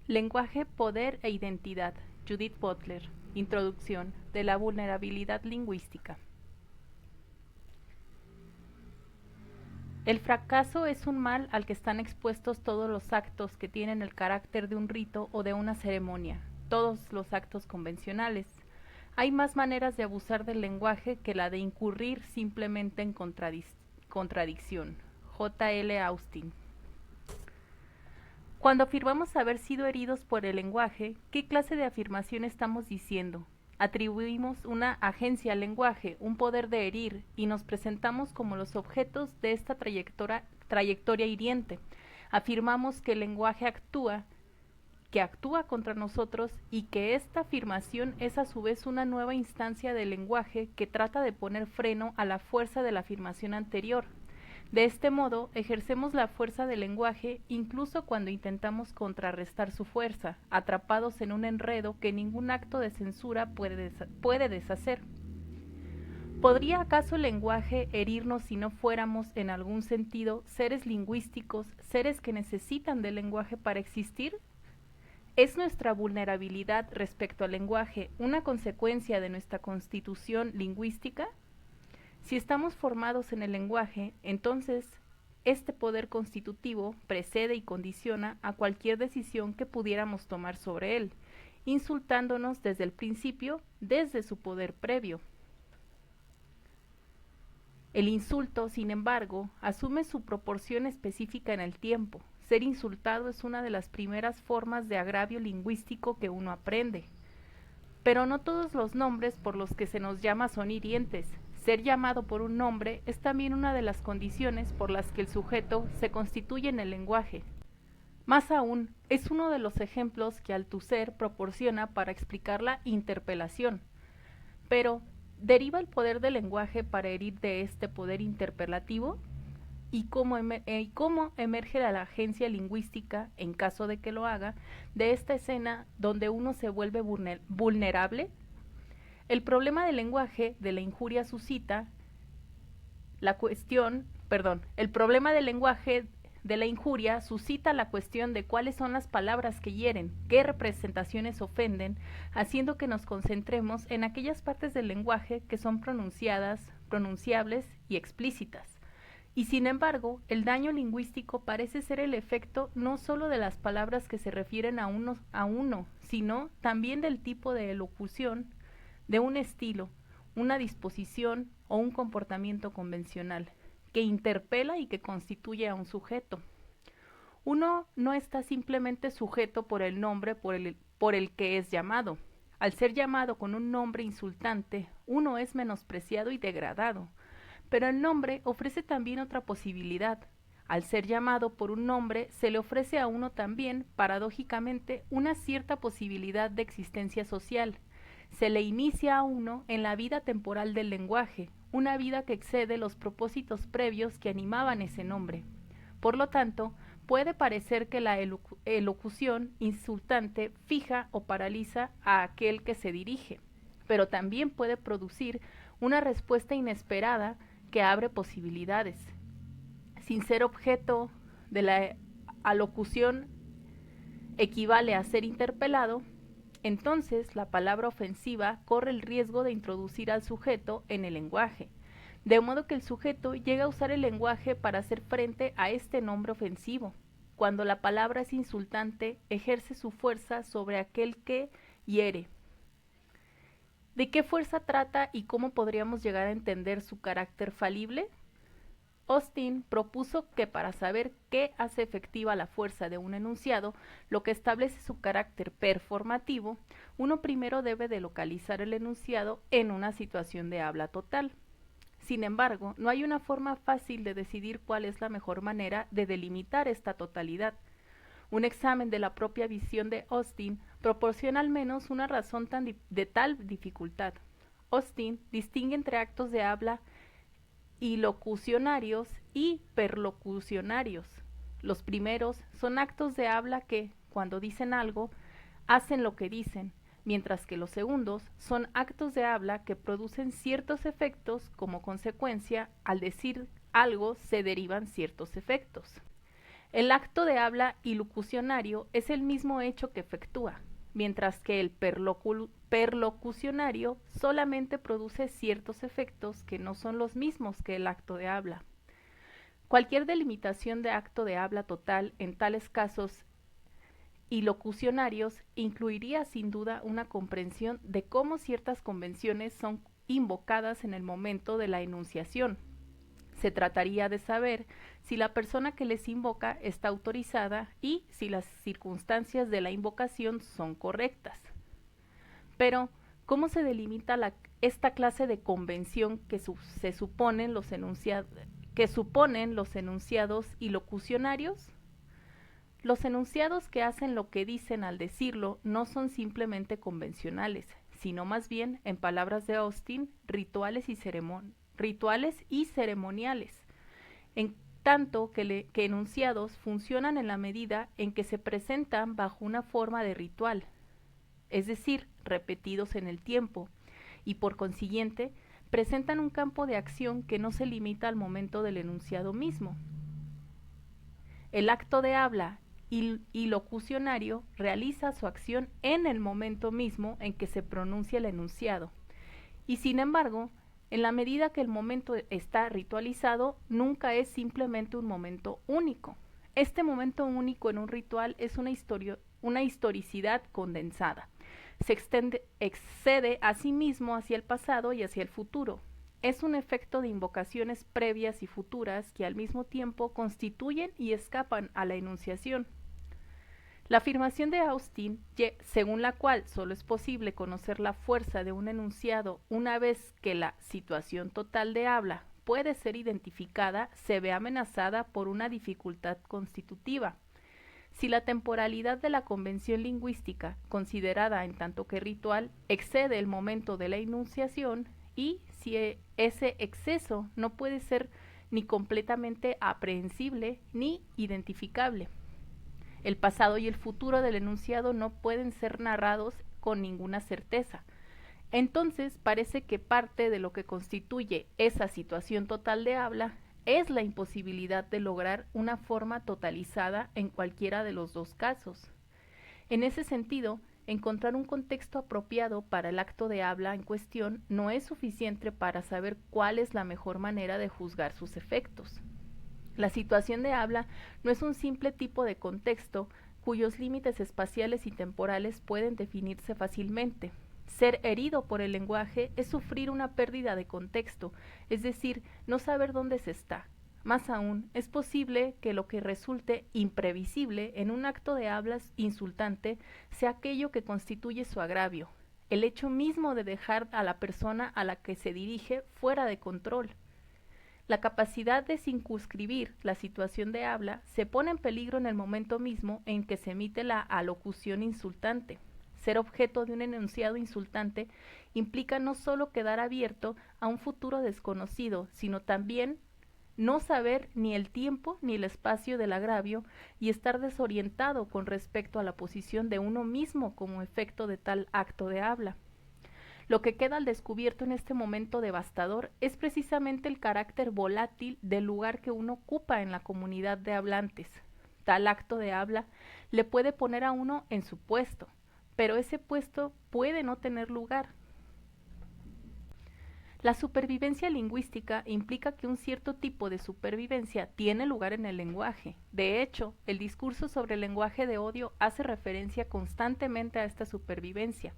Lenguaje, poder e identidad. Judith Butler. Introducción de la vulnerabilidad lingüística. El fracaso es un mal al que están expuestos todos los actos que tienen el carácter de un rito o de una ceremonia, todos los actos convencionales. Hay más maneras de abusar del lenguaje que la de incurrir simplemente en contradicción. J. L. Austin. Cuando afirmamos haber sido heridos por el lenguaje, ¿qué clase de afirmación estamos diciendo? Atribuimos una agencia al lenguaje, un poder de herir, y nos presentamos como los objetos de esta trayectoria hiriente. Afirmamos que el lenguaje actúa contra nosotros y que esta afirmación es a su vez una nueva instancia del lenguaje que trata de poner freno a la fuerza de la afirmación anterior. De este modo, ejercemos la fuerza del lenguaje incluso cuando intentamos contrarrestar su fuerza, atrapados en un enredo que ningún acto de censura puede deshacer. ¿Podría acaso el lenguaje herirnos si no fuéramos, en algún sentido, seres lingüísticos, seres que necesitan del lenguaje para existir? ¿Es nuestra vulnerabilidad respecto al lenguaje una consecuencia de nuestra constitución lingüística? Si estamos formados en el lenguaje, entonces este poder constitutivo precede y condiciona a cualquier decisión que pudiéramos tomar sobre él, insultándonos desde el principio, desde su poder previo. El insulto, sin embargo, asume su proporción específica en el tiempo. Ser insultado es una de las primeras formas de agravio lingüístico que uno aprende. Pero no todos los nombres por los que se nos llama son hirientes. Ser llamado por un nombre es también una de las condiciones por las que el sujeto se constituye en el lenguaje. Más aún, es uno de los ejemplos que Althusser proporciona para explicar la interpelación. Pero, ¿deriva el poder del lenguaje para herir de este poder interpelativo? ¿Y cómo emerge la agencia lingüística, en caso de que lo haga, de esta escena donde uno se vuelve vulnerable? El problema del lenguaje de la injuria suscita el problema del lenguaje de la injuria suscita la cuestión de cuáles son las palabras que hieren, qué representaciones ofenden, haciendo que nos concentremos en aquellas partes del lenguaje que son pronunciables y explícitas. Y sin embargo, el daño lingüístico parece ser el efecto no solo de las palabras que se refieren a uno, sino también del tipo de elocución, de un estilo, una disposición o un comportamiento convencional, que interpela y que constituye a un sujeto. Uno no está simplemente sujeto por el nombre por el que es llamado. Al ser llamado con un nombre insultante, uno es menospreciado y degradado. Pero el nombre ofrece también otra posibilidad. Al ser llamado por un nombre, se le ofrece a uno también, paradójicamente, una cierta posibilidad de existencia social. Se le inicia a uno en la vida temporal del lenguaje, una vida que excede los propósitos previos que animaban ese nombre. Por lo tanto, puede parecer que la elocución insultante fija o paraliza a aquel que se dirige, pero también puede producir una respuesta inesperada que abre posibilidades. Sin ser objeto de la alocución equivale a ser interpelado, entonces la palabra ofensiva corre el riesgo de introducir al sujeto en el lenguaje, de modo que el sujeto llega a usar el lenguaje para hacer frente a este nombre ofensivo. Cuando la palabra es insultante, ejerce su fuerza sobre aquel que hiere. ¿De qué fuerza trata y cómo podríamos llegar a entender su carácter falible? Austin propuso que para saber qué hace efectiva la fuerza de un enunciado, lo que establece su carácter performativo, uno primero debe de localizar el enunciado en una situación de habla total. Sin embargo, no hay una forma fácil de decidir cuál es la mejor manera de delimitar esta totalidad. Un examen de la propia visión de Austin proporciona al menos una razón de tal dificultad. Austin distingue entre actos de habla ilocucionarios y perlocucionarios. Los primeros son actos de habla que, cuando dicen algo, hacen lo que dicen, mientras que los segundos son actos de habla que producen ciertos efectos como consecuencia, al decir algo se derivan ciertos efectos. El acto de habla ilocucionario es el mismo hecho que efectúa, mientras que el perlocucionario solamente produce ciertos efectos que no son los mismos que el acto de habla. Cualquier delimitación de acto de habla total en tales casos ilocucionarios incluiría sin duda una comprensión de cómo ciertas convenciones son invocadas en el momento de la enunciación. Se trataría de saber si la persona que les invoca está autorizada y si las circunstancias de la invocación son correctas. Pero, ¿cómo se delimita esta clase de convención que suponen los enunciados ilocucionarios? Los enunciados que hacen lo que dicen al decirlo no son simplemente convencionales, sino más bien, en palabras de Austin, rituales y ceremoniales, en tanto que enunciados funcionan en la medida en que se presentan bajo una forma de ritual, es decir, repetidos en el tiempo, y por consiguiente presentan un campo de acción que no se limita al momento del enunciado mismo. El acto de habla ilocucionario realiza su acción en el momento mismo en que se pronuncia el enunciado, y sin embargo, en la medida que el momento está ritualizado, nunca es simplemente un momento único. Este momento único en un ritual es una historicidad condensada. Excede a sí mismo hacia el pasado y hacia el futuro. Es un efecto de invocaciones previas y futuras que al mismo tiempo constituyen y escapan a la enunciación. La afirmación de Austin, según la cual solo es posible conocer la fuerza de un enunciado una vez que la situación total de habla puede ser identificada, se ve amenazada por una dificultad constitutiva. Si la temporalidad de la convención lingüística, considerada en tanto que ritual, excede el momento de la enunciación, y si ese exceso no puede ser ni completamente aprehensible ni identificable. El pasado y el futuro del enunciado no pueden ser narrados con ninguna certeza. Entonces parece que parte de lo que constituye esa situación total de habla es la imposibilidad de lograr una forma totalizada en cualquiera de los dos casos. En ese sentido, encontrar un contexto apropiado para el acto de habla en cuestión no es suficiente para saber cuál es la mejor manera de juzgar sus efectos. La situación de habla no es un simple tipo de contexto cuyos límites espaciales y temporales pueden definirse fácilmente. Ser herido por el lenguaje es sufrir una pérdida de contexto, es decir, no saber dónde se está. Más aún, es posible que lo que resulte imprevisible en un acto de hablas insultante sea aquello que constituye su agravio, el hecho mismo de dejar a la persona a la que se dirige fuera de control. La capacidad de circunscribir la situación de habla se pone en peligro en el momento mismo en que se emite la alocución insultante. Ser objeto de un enunciado insultante implica no solo quedar abierto a un futuro desconocido, sino también no saber ni el tiempo ni el espacio del agravio y estar desorientado con respecto a la posición de uno mismo como efecto de tal acto de habla. Lo que queda al descubierto en este momento devastador es precisamente el carácter volátil del lugar que uno ocupa en la comunidad de hablantes. Tal acto de habla le puede poner a uno en su puesto, pero ese puesto puede no tener lugar. La supervivencia lingüística implica que un cierto tipo de supervivencia tiene lugar en el lenguaje. De hecho, el discurso sobre el lenguaje de odio hace referencia constantemente a esta supervivencia.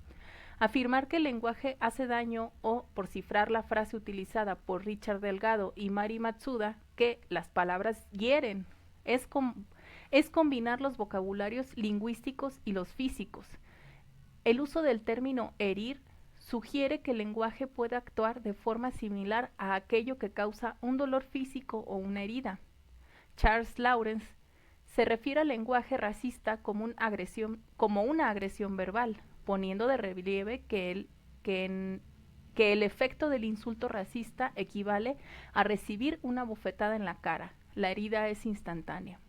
Afirmar que el lenguaje hace daño o, por cifrar la frase utilizada por Richard Delgado y Mari Matsuda, que las palabras hieren, es combinar los vocabularios lingüísticos y los físicos. El uso del término herir sugiere que el lenguaje puede actuar de forma similar a aquello que causa un dolor físico o una herida. Charles Lawrence se refiere al lenguaje racista como una agresión verbal, poniendo de relieve que el efecto del insulto racista equivale a recibir una bofetada en la cara. La herida es instantánea.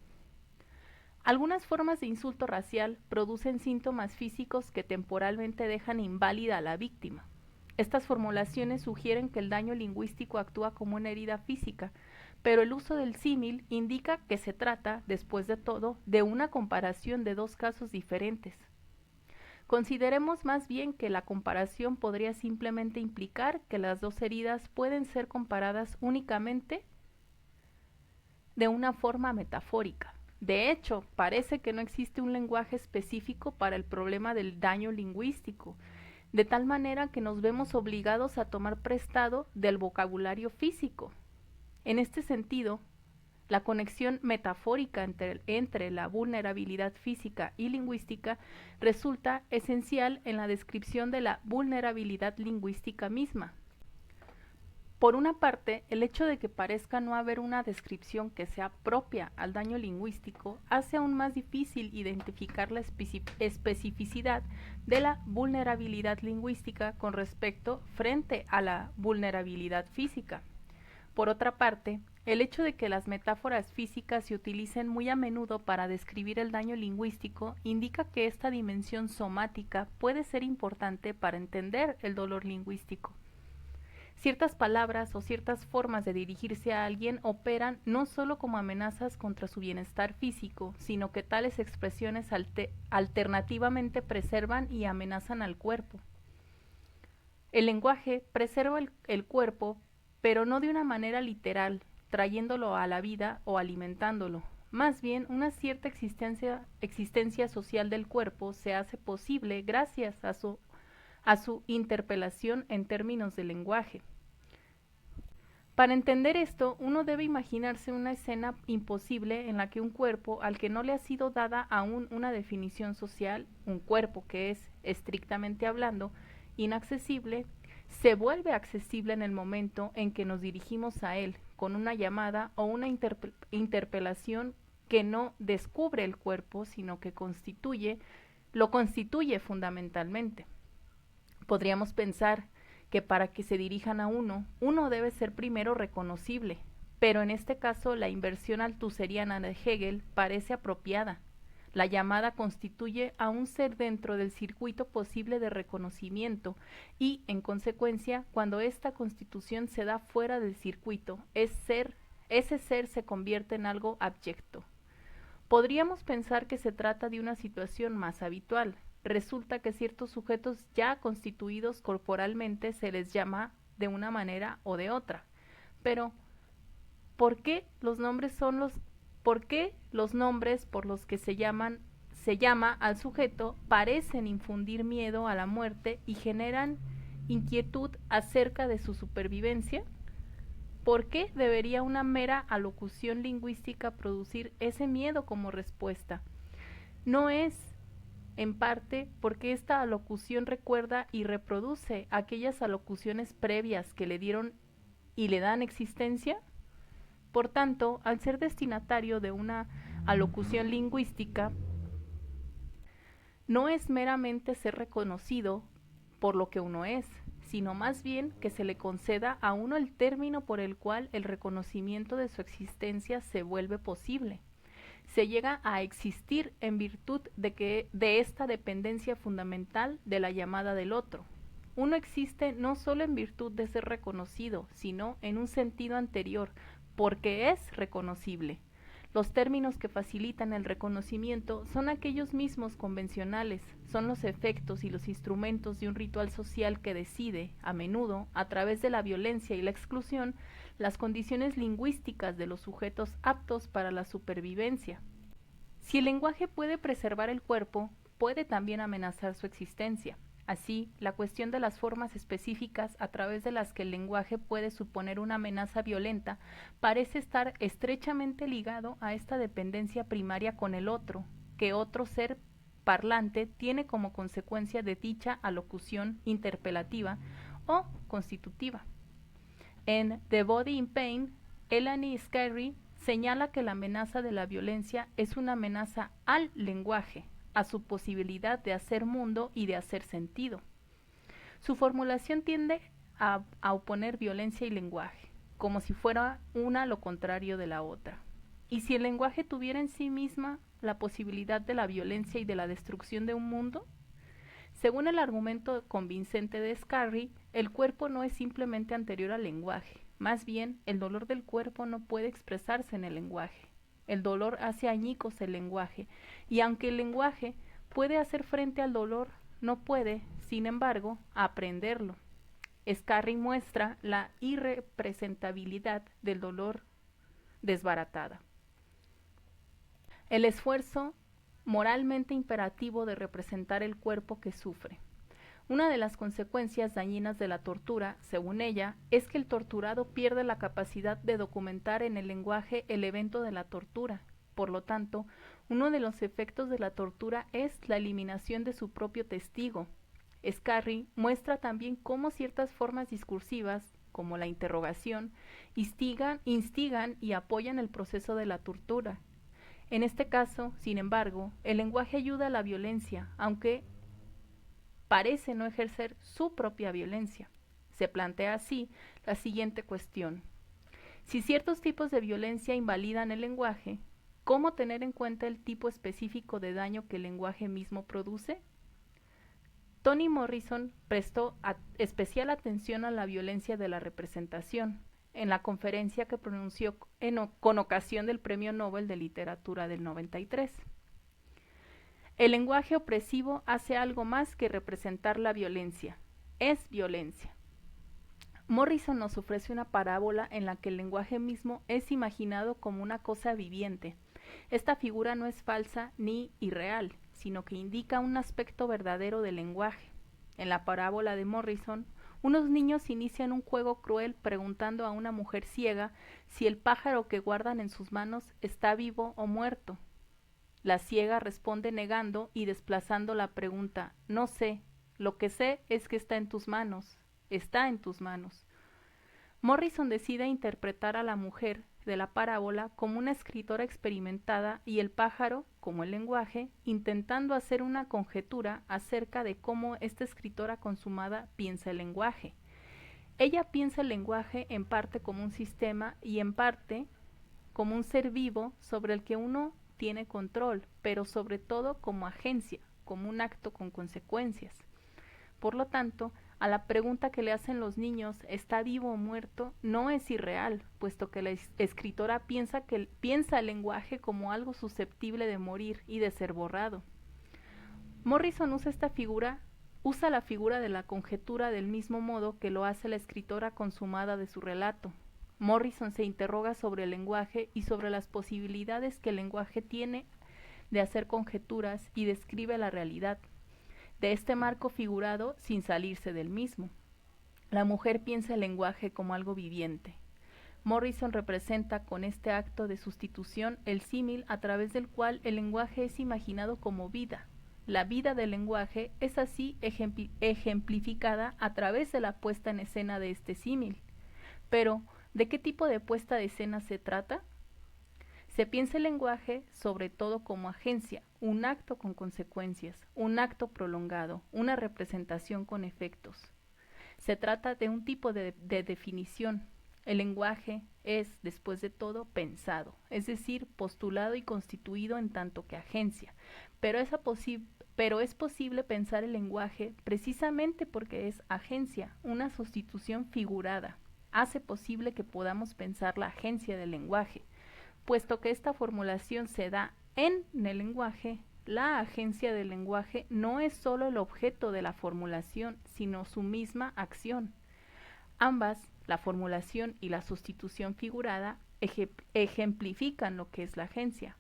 Algunas formas de insulto racial producen síntomas físicos que temporalmente dejan inválida a la víctima. Estas formulaciones sugieren que el daño lingüístico actúa como una herida física, pero el uso del símil indica que se trata, después de todo, de una comparación de dos casos diferentes. Consideremos más bien que la comparación podría simplemente implicar que las dos heridas pueden ser comparadas únicamente de una forma metafórica. De hecho, parece que no existe un lenguaje específico para el problema del daño lingüístico, de tal manera que nos vemos obligados a tomar prestado del vocabulario físico. En este sentido, la conexión metafórica entre la vulnerabilidad física y lingüística resulta esencial en la descripción de la vulnerabilidad lingüística misma. Por una parte, el hecho de que parezca no haber una descripción que sea propia al daño lingüístico hace aún más difícil identificar la especificidad de la vulnerabilidad lingüística con respecto frente a la vulnerabilidad física. Por otra parte, el hecho de que las metáforas físicas se utilicen muy a menudo para describir el daño lingüístico indica que esta dimensión somática puede ser importante para entender el dolor lingüístico. Ciertas palabras o ciertas formas de dirigirse a alguien operan no solo como amenazas contra su bienestar físico, sino que tales expresiones alternativamente preservan y amenazan al cuerpo. El lenguaje preserva el cuerpo, pero no de una manera literal, trayéndolo a la vida o alimentándolo. Más bien, una cierta existencia social del cuerpo se hace posible gracias a su interpelación en términos de lenguaje. Para entender esto, uno debe imaginarse una escena imposible en la que un cuerpo al que no le ha sido dada aún una definición social, un cuerpo que es, estrictamente hablando, inaccesible, se vuelve accesible en el momento en que nos dirigimos a él, con una llamada o una interpelación que no descubre el cuerpo, sino que lo constituye fundamentalmente. Podríamos pensar que para que se dirijan a uno debe ser primero reconocible, pero en este caso la inversión althusseriana de Hegel parece apropiada. La llamada constituye a un ser dentro del circuito posible de reconocimiento y, en consecuencia, cuando esta constitución se da fuera del circuito, ese ser se convierte en algo abyecto. Podríamos pensar que se trata de una situación más habitual. Resulta que ciertos sujetos ya constituidos corporalmente se les llama de una manera o de otra. Pero, ¿por qué los nombres por los que se llama al sujeto parecen infundir miedo a la muerte y generan inquietud acerca de su supervivencia? ¿Por qué debería una mera alocución lingüística producir ese miedo como respuesta? No es, en parte, porque esta alocución recuerda y reproduce aquellas alocuciones previas que le dieron y le dan existencia. Por tanto, al ser destinatario de una alocución lingüística, no es meramente ser reconocido por lo que uno es, sino más bien que se le conceda a uno el término por el cual el reconocimiento de su existencia se vuelve posible. Se llega a existir en virtud de esta dependencia fundamental de la llamada del otro. Uno existe no solo en virtud de ser reconocido, sino en un sentido anterior, porque es reconocible. Los términos que facilitan el reconocimiento son aquellos mismos convencionales, son los efectos y los instrumentos de un ritual social que decide, a menudo, a través de la violencia y la exclusión, las condiciones lingüísticas de los sujetos aptos para la supervivencia. Si el lenguaje puede preservar el cuerpo, puede también amenazar su existencia. Así, la cuestión de las formas específicas a través de las que el lenguaje puede suponer una amenaza violenta parece estar estrechamente ligado a esta dependencia primaria con el otro, que otro ser parlante tiene como consecuencia de dicha alocución interpelativa o constitutiva. En The Body in Pain, Eleni Scarry señala que la amenaza de la violencia es una amenaza al lenguaje, a su posibilidad de hacer mundo y de hacer sentido. Su formulación tiende a oponer violencia y lenguaje, como si fuera una lo contrario de la otra. ¿Y si el lenguaje tuviera en sí misma la posibilidad de la violencia y de la destrucción de un mundo? Según el argumento convincente de Scarry, el cuerpo no es simplemente anterior al lenguaje. Más bien, el dolor del cuerpo no puede expresarse en el lenguaje. El dolor hace añicos el lenguaje, y aunque el lenguaje puede hacer frente al dolor, no puede, sin embargo, aprenderlo. Scarry muestra la irrepresentabilidad del dolor desbaratada. El esfuerzo moralmente imperativo de representar el cuerpo que sufre. Una de las consecuencias dañinas de la tortura, según ella, es que el torturado pierde la capacidad de documentar en el lenguaje el evento de la tortura. Por lo tanto, uno de los efectos de la tortura es la eliminación de su propio testigo. Scarry muestra también cómo ciertas formas discursivas, como la interrogación, instigan y apoyan el proceso de la tortura. En este caso, sin embargo, el lenguaje ayuda a la violencia, aunque parece no ejercer su propia violencia. Se plantea así la siguiente cuestión. Si ciertos tipos de violencia invalidan el lenguaje, ¿cómo tener en cuenta el tipo específico de daño que el lenguaje mismo produce? Toni Morrison prestó especial atención a la violencia de la representación en la conferencia que pronunció con ocasión del Premio Nobel de Literatura del 93. El lenguaje opresivo hace algo más que representar la violencia. Es violencia. Morrison nos ofrece una parábola en la que el lenguaje mismo es imaginado como una cosa viviente. Esta figura no es falsa ni irreal, sino que indica un aspecto verdadero del lenguaje. En la parábola de Morrison, unos niños inician un juego cruel preguntando a una mujer ciega si el pájaro que guardan en sus manos está vivo o muerto. La ciega responde negando y desplazando la pregunta: no sé, lo que sé es que está en tus manos, está en tus manos. Morrison decide interpretar a la mujer de la parábola como una escritora experimentada y el pájaro como el lenguaje, intentando hacer una conjetura acerca de cómo esta escritora consumada piensa el lenguaje. Ella piensa el lenguaje en parte como un sistema y en parte como un ser vivo sobre el que uno tiene control, pero sobre todo como agencia, como un acto con consecuencias. Por lo tanto, a la pregunta que le hacen los niños, ¿está vivo o muerto?, no es irreal, puesto que la escritora piensa el lenguaje como algo susceptible de morir y de ser borrado. Morrison usa la figura de la conjetura del mismo modo que lo hace la escritora consumada de su relato. Morrison se interroga sobre el lenguaje y sobre las posibilidades que el lenguaje tiene de hacer conjeturas y describe la realidad, de este marco figurado sin salirse del mismo. La mujer piensa el lenguaje como algo viviente. Morrison representa con este acto de sustitución el símil a través del cual el lenguaje es imaginado como vida. La vida del lenguaje es así ejemplificada a través de la puesta en escena de este símil. Pero, ¿de qué tipo de puesta de escena se trata? Se piensa el lenguaje sobre todo como agencia, un acto con consecuencias, un acto prolongado, una representación con efectos. Se trata de un tipo de definición. El lenguaje es, después de todo, pensado, es decir, postulado y constituido en tanto que agencia, pero es posible pensar el lenguaje precisamente porque es agencia, una sustitución figurada. Hace posible que podamos pensar la agencia del lenguaje. Puesto que esta formulación se da en el lenguaje, la agencia del lenguaje no es solo el objeto de la formulación, sino su misma acción. Ambas, la formulación y la sustitución figurada, ejemplifican lo que es la agencia.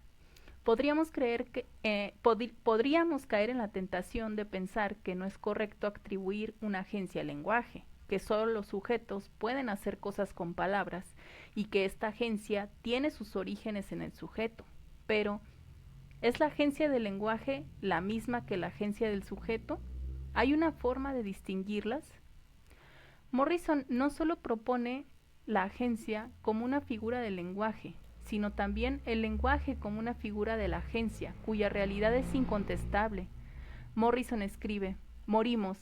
Podríamos caer en la tentación de pensar que no es correcto atribuir una agencia al lenguaje, que solo los sujetos pueden hacer cosas con palabras y que esta agencia tiene sus orígenes en el sujeto. Pero, ¿es la agencia del lenguaje la misma que la agencia del sujeto? ¿Hay una forma de distinguirlas? Morrison no solo propone la agencia como una figura del lenguaje, sino también el lenguaje como una figura de la agencia, cuya realidad es incontestable. Morrison escribe: morimos.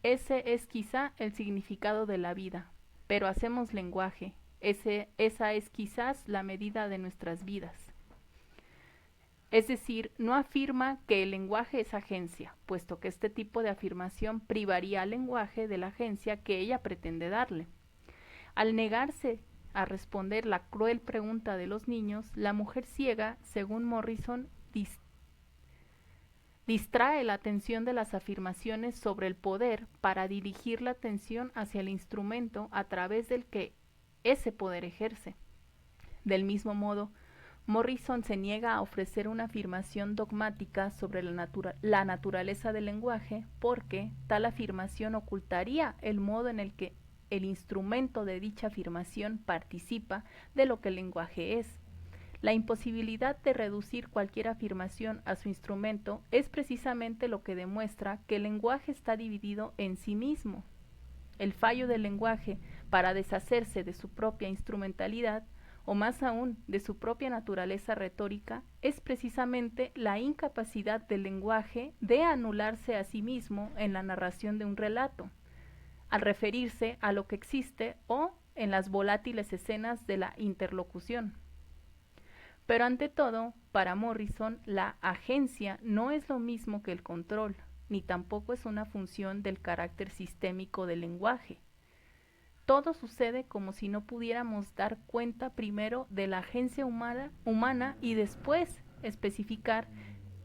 Ese es quizá el significado de la vida, pero hacemos lenguaje. Esa es quizás la medida de nuestras vidas. Es decir, no afirma que el lenguaje es agencia, puesto que este tipo de afirmación privaría al lenguaje de la agencia que ella pretende darle. Al negarse a responder la cruel pregunta de los niños, la mujer ciega, según Morrison, distrae la atención de las afirmaciones sobre el poder para dirigir la atención hacia el instrumento a través del que ese poder ejerce. Del mismo modo, Morrison se niega a ofrecer una afirmación dogmática sobre la naturaleza del lenguaje porque tal afirmación ocultaría el modo en el que el instrumento de dicha afirmación participa de lo que el lenguaje es. La imposibilidad de reducir cualquier afirmación a su instrumento es precisamente lo que demuestra que el lenguaje está dividido en sí mismo. El fallo del lenguaje para deshacerse de su propia instrumentalidad, o más aún de su propia naturaleza retórica, es precisamente la incapacidad del lenguaje de anularse a sí mismo en la narración de un relato, al referirse a lo que existe o en las volátiles escenas de la interlocución. Pero ante todo, para Morrison, la agencia no es lo mismo que el control, ni tampoco es una función del carácter sistémico del lenguaje. Todo sucede como si no pudiéramos dar cuenta primero de la agencia humana y después especificar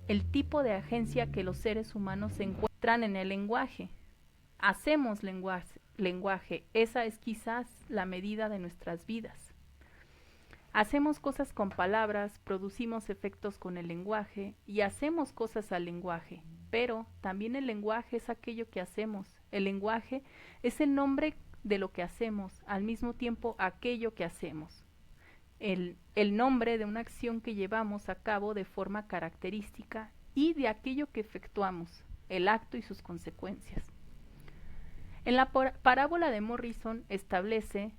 el tipo de agencia que los seres humanos encuentran en el lenguaje. Hacemos lenguaje, esa es quizás la medida de nuestras vidas. Hacemos cosas con palabras, producimos efectos con el lenguaje y hacemos cosas al lenguaje, pero también el lenguaje es aquello que hacemos. El lenguaje es el nombre de lo que hacemos, al mismo tiempo aquello que hacemos. El nombre de una acción que llevamos a cabo de forma característica y de aquello que efectuamos, el acto y sus consecuencias. En la parábola de Morrison establece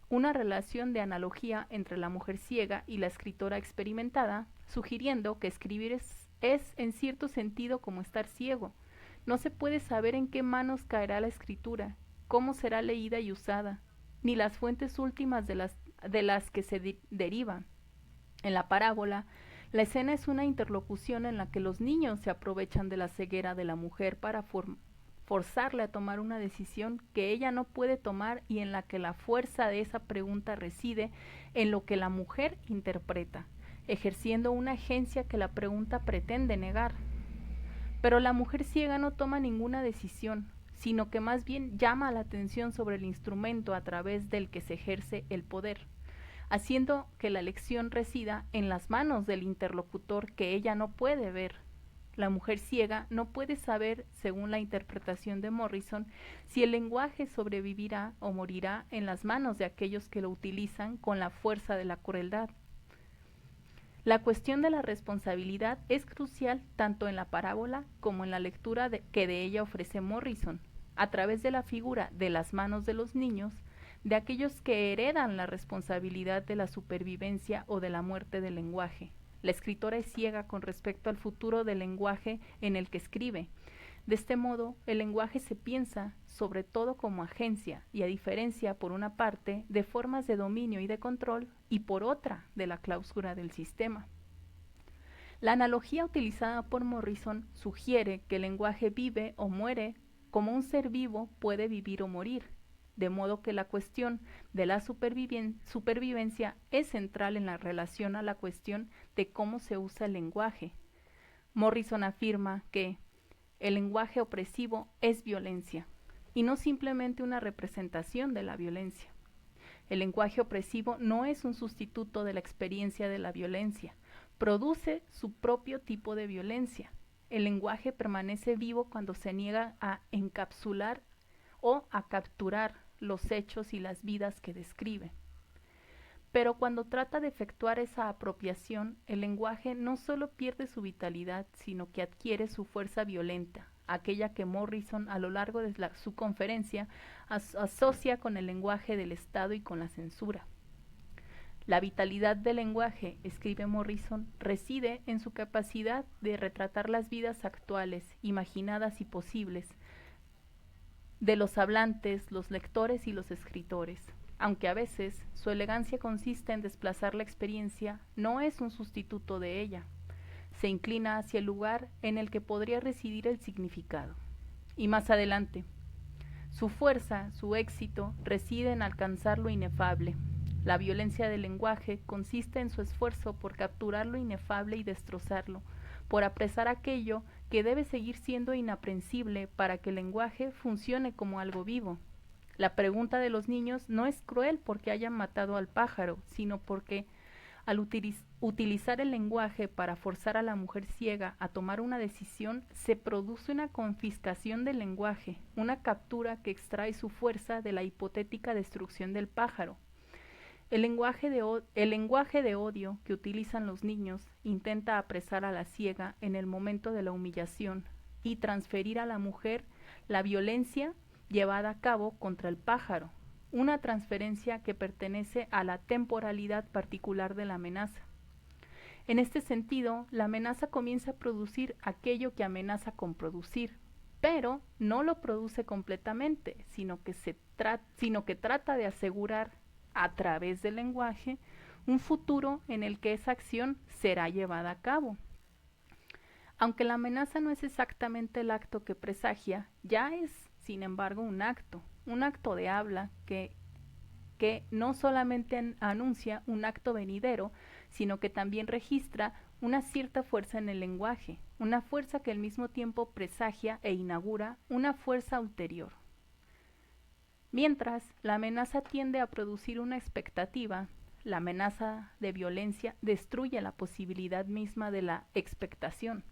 una relación de analogía entre la mujer ciega y la escritora experimentada, sugiriendo que escribir es en cierto sentido como estar ciego. No se puede saber en qué manos caerá la escritura, cómo será leída y usada, ni las fuentes últimas de las que se derivan. En la parábola, la escena es una interlocución en la que los niños se aprovechan de la ceguera de la mujer para forzarle a tomar una decisión que ella no puede tomar y en la que la fuerza de esa pregunta reside en lo que la mujer interpreta, ejerciendo una agencia que la pregunta pretende negar. Pero la mujer ciega no toma ninguna decisión, sino que más bien llama la atención sobre el instrumento a través del que se ejerce el poder, haciendo que la elección resida en las manos del interlocutor que ella no puede ver. La mujer ciega no puede saber, según la interpretación de Morrison, si el lenguaje sobrevivirá o morirá en las manos de aquellos que lo utilizan con la fuerza de la crueldad. La cuestión de la responsabilidad es crucial tanto en la parábola como en la lectura que de ella ofrece Morrison, a través de la figura de las manos de los niños, de aquellos que heredan la responsabilidad de la supervivencia o de la muerte del lenguaje. La escritora es ciega con respecto al futuro del lenguaje en el que escribe. De este modo, el lenguaje se piensa sobre todo como agencia y a diferencia, por una parte, de formas de dominio y de control y por otra, de la clausura del sistema. La analogía utilizada por Morrison sugiere que el lenguaje vive o muere como un ser vivo puede vivir o morir, de modo que la cuestión de la supervivencia es central en la relación a la cuestión de cómo se usa el lenguaje. Morrison afirma que el lenguaje opresivo es violencia, y no simplemente una representación de la violencia. El lenguaje opresivo no es un sustituto de la experiencia de la violencia, produce su propio tipo de violencia. El lenguaje permanece vivo cuando se niega a encapsular o a capturar los hechos y las vidas que describe. Pero cuando trata de efectuar esa apropiación, el lenguaje no solo pierde su vitalidad, sino que adquiere su fuerza violenta, aquella que Morrison a lo largo de su conferencia asocia con el lenguaje del Estado y con la censura. La vitalidad del lenguaje, escribe Morrison, reside en su capacidad de retratar las vidas actuales, imaginadas y posibles, de los hablantes, los lectores y los escritores. Aunque a veces su elegancia consiste en desplazar la experiencia, no es un sustituto de ella. Se inclina hacia el lugar en el que podría residir el significado. Y más adelante, Su fuerza, su éxito, reside en alcanzar lo inefable. La violencia del lenguaje consiste en su esfuerzo por capturar lo inefable y destrozarlo, por apresar aquello que debe seguir siendo inaprensible para que el lenguaje funcione como algo vivo. La pregunta de los niños no es cruel porque hayan matado al pájaro, sino porque al utilizar el lenguaje para forzar a la mujer ciega a tomar una decisión, se produce una confiscación del lenguaje, una captura que extrae su fuerza de la hipotética destrucción del pájaro. El lenguaje de odio que utilizan los niños intenta apresar a la ciega en el momento de la humillación y transferir a la mujer la violencia llevada a cabo contra el pájaro, una transferencia que pertenece a la temporalidad particular de la amenaza. En este sentido, la amenaza comienza a producir aquello que amenaza con producir, pero no lo produce completamente, sino que trata de asegurar a través del lenguaje un futuro en el que esa acción será llevada a cabo. Aunque la amenaza no es exactamente el acto que presagia, ya es, sin embargo, un acto de habla que no solamente anuncia un acto venidero, sino que también registra una cierta fuerza en el lenguaje, una fuerza que al mismo tiempo presagia e inaugura una fuerza ulterior. Mientras la amenaza tiende a producir una expectativa, la amenaza de violencia destruye la posibilidad misma de la expectación.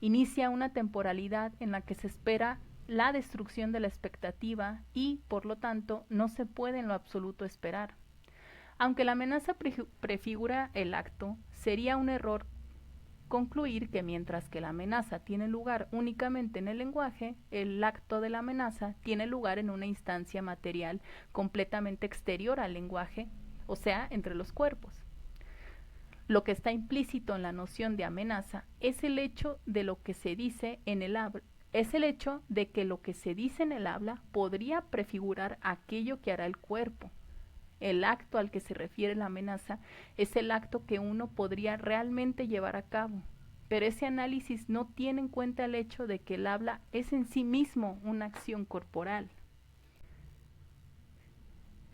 Inicia una temporalidad en la que se espera la destrucción de la expectativa y, por lo tanto, no se puede en lo absoluto esperar. Aunque la amenaza prefigura el acto, sería un error concluir que mientras que la amenaza tiene lugar únicamente en el lenguaje, el acto de la amenaza tiene lugar en una instancia material completamente exterior al lenguaje, o sea, entre los cuerpos. Lo que está implícito en la noción de amenaza es el hecho de lo que se dice en el habla, es el hecho de que lo que se dice en el habla podría prefigurar aquello que hará el cuerpo. El acto al que se refiere la amenaza es el acto que uno podría realmente llevar a cabo, pero ese análisis no tiene en cuenta el hecho de que el habla es en sí mismo una acción corporal.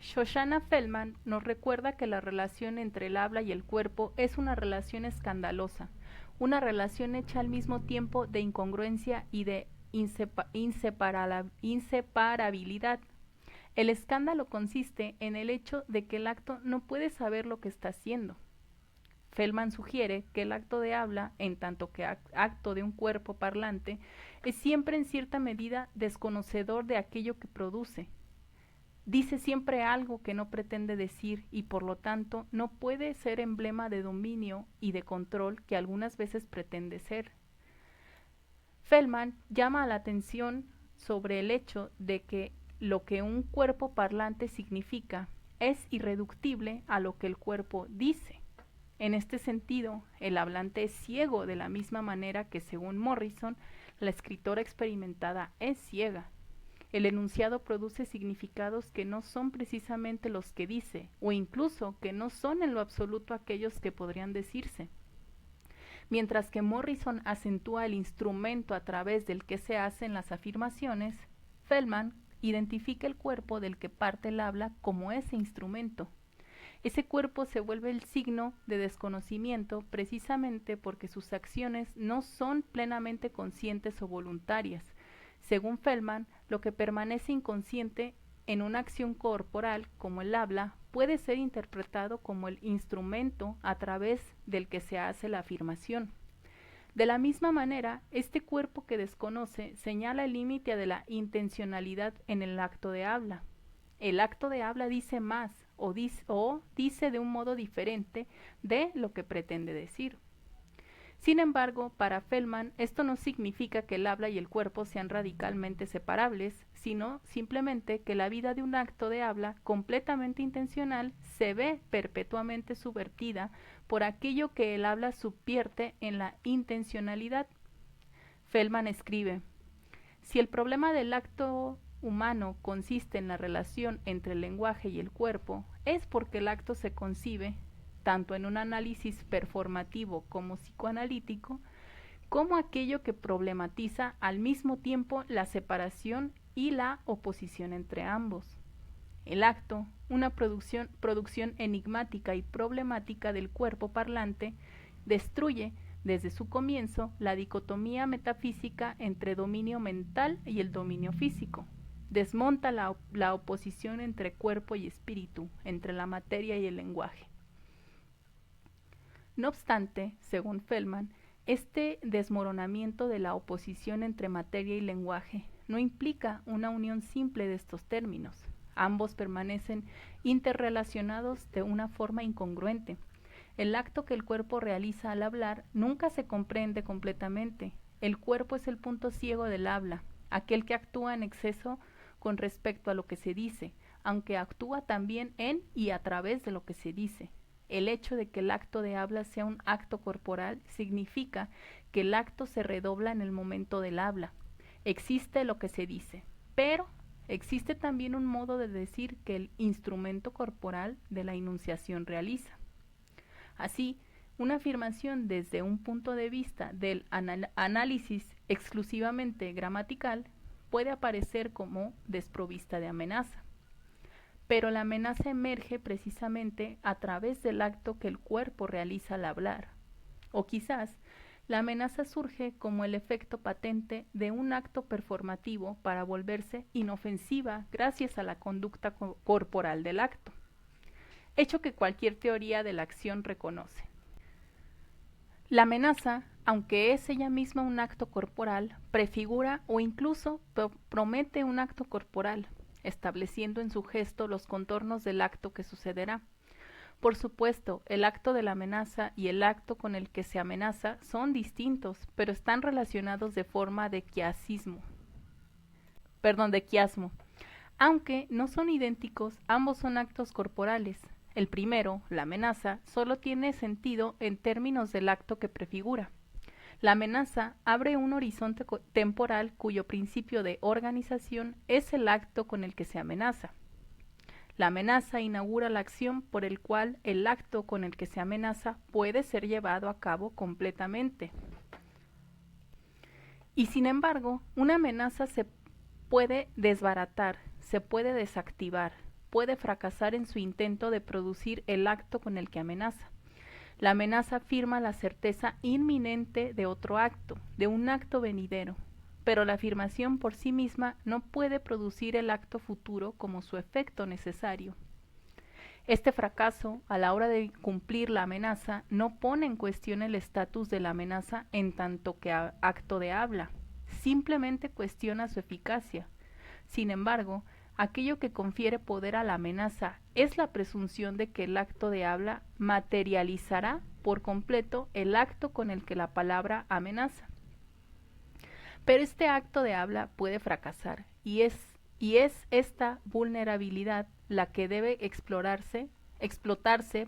Shoshana Feldman nos recuerda que la relación entre el habla y el cuerpo es una relación escandalosa, una relación hecha al mismo tiempo de incongruencia y de inseparabilidad. El escándalo consiste en el hecho de que el acto no puede saber lo que está haciendo. Feldman sugiere que el acto de habla, en tanto que acto de un cuerpo parlante, es siempre en cierta medida desconocedor de aquello que produce. Dice siempre algo que no pretende decir y por lo tanto no puede ser emblema de dominio y de control que algunas veces pretende ser. Feldman llama la atención sobre el hecho de que lo que un cuerpo parlante significa es irreductible a lo que el cuerpo dice. En este sentido, el hablante es ciego de la misma manera que, según Morrison, la escritora experimentada es ciega. El enunciado produce significados que no son precisamente los que dice, o incluso que no son en lo absoluto aquellos que podrían decirse. Mientras que Morrison acentúa el instrumento a través del que se hacen las afirmaciones, Feldman identifica el cuerpo del que parte el habla como ese instrumento. Ese cuerpo se vuelve el signo de desconocimiento precisamente porque sus acciones no son plenamente conscientes o voluntarias. Según Feldman, lo que permanece inconsciente en una acción corporal, como el habla, puede ser interpretado como el instrumento a través del que se hace la afirmación. De la misma manera, este cuerpo que desconoce señala el límite de la intencionalidad en el acto de habla. El acto de habla dice más o dice de un modo diferente de lo que pretende decir. Sin embargo, para Feldman, esto no significa que el habla y el cuerpo sean radicalmente separables, sino simplemente que la vida de un acto de habla completamente intencional se ve perpetuamente subvertida por aquello que el habla subvierte en la intencionalidad. Feldman escribe: si el problema del acto humano consiste en la relación entre el lenguaje y el cuerpo, es porque el acto se concibe tanto en un análisis performativo como psicoanalítico, como aquello que problematiza al mismo tiempo la separación y la oposición entre ambos. El acto, una producción enigmática y problemática del cuerpo parlante, destruye desde su comienzo la dicotomía metafísica entre dominio mental y el dominio físico. Desmonta la oposición entre cuerpo y espíritu, entre la materia y el lenguaje. No obstante, según Feldman, este desmoronamiento de la oposición entre materia y lenguaje no implica una unión simple de estos términos. Ambos permanecen interrelacionados de una forma incongruente. El acto que el cuerpo realiza al hablar nunca se comprende completamente. El cuerpo es el punto ciego del habla, aquel que actúa en exceso con respecto a lo que se dice, aunque actúa también en y a través de lo que se dice. El hecho de que el acto de habla sea un acto corporal significa que el acto se redobla en el momento del habla. Existe lo que se dice, pero existe también un modo de decir que el instrumento corporal de la enunciación realiza. Así, una afirmación desde un punto de vista del análisis exclusivamente gramatical puede aparecer como desprovista de amenaza. Pero la amenaza emerge precisamente a través del acto que el cuerpo realiza al hablar. O quizás la amenaza surge como el efecto patente de un acto performativo para volverse inofensiva gracias a la conducta corporal del acto, hecho que cualquier teoría de la acción reconoce. La amenaza, aunque es ella misma un acto corporal, prefigura o incluso promete un acto corporal, estableciendo en su gesto los contornos del acto que sucederá. Por supuesto, el acto de la amenaza y el acto con el que se amenaza son distintos, pero están relacionados de forma de quiasmo. Aunque no son idénticos, ambos son actos corporales. El primero, la amenaza, solo tiene sentido en términos del acto que prefigura. La amenaza abre un horizonte temporal cuyo principio de organización es el acto con el que se amenaza. La amenaza inaugura la acción por el cual el acto con el que se amenaza puede ser llevado a cabo completamente. Y sin embargo, una amenaza se puede desbaratar, se puede desactivar, puede fracasar en su intento de producir el acto con el que amenaza. La amenaza afirma la certeza inminente de otro acto, de un acto venidero, pero la afirmación por sí misma no puede producir el acto futuro como su efecto necesario. Este fracaso, a la hora de cumplir la amenaza, no pone en cuestión el estatus de la amenaza en tanto que acto de habla, simplemente cuestiona su eficacia. Sin embargo, aquello que confiere poder a la amenaza es la presunción de que el acto de habla materializará por completo el acto con el que la palabra amenaza. Pero este acto de habla puede fracasar y es esta vulnerabilidad la que debe explotarse